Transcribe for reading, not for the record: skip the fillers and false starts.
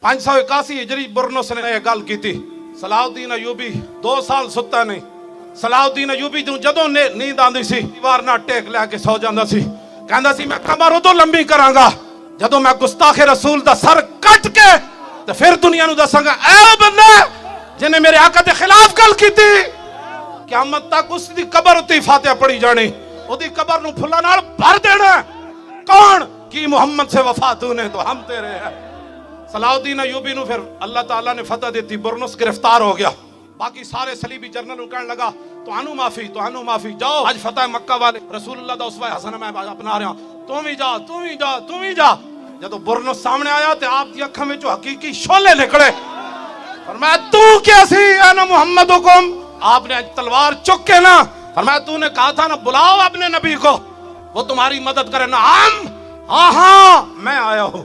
581 हिजरी बुरनुस ने गल की थी। सलाउद्दीन अयूबी 2 साल सुता नहीं। सलाउद्दीन अयूबी नूं जदों नींद आंदी सी दीवार नाल टेक लैके सौ जांदा सी। कहंदा सी मैं कमर उदों लंबी करांगा जदों मैं गुस्ताखे रसूल दा सर कट के ते फिर दुनिया नूं दसांगा ऐ बंदा जिन्हें मेरे आका दे खिलाफ गल की थी। क़यामत तक उसदी कबर उत्ते फातिहा पढ़ी जानी, ओदी कबर नूं फुल्लां नाल भर देना। कौन की मोहम्मद से वफा तूने तो हम तेरे हैं। सलाउद्दीन अयूबी नूं फिर अल्लाह ताला ने फतह दी, बुरनुस गिरफ्तार हो गया। बाकी सारे सलीबी जनरल कहने लगा तुहानू माफी, जाओ अज फतह मक्का वाले रसूलुल्लाह दा उसवा हसन मैं अपना रहा, तू भी जा। जदों बुरनुस सामने आया तो आप दी अखां विचों हकीकी शोले निकले। फरमाया तू क्या सी अना मुहम्मद हुकुम। आपने तलवार चुक के ना फरमाया तूने कहा था ना बुलाओ अपने नबी को, वो तुम्हारी मदद करे ना। हम हाँ मैं आया हूं।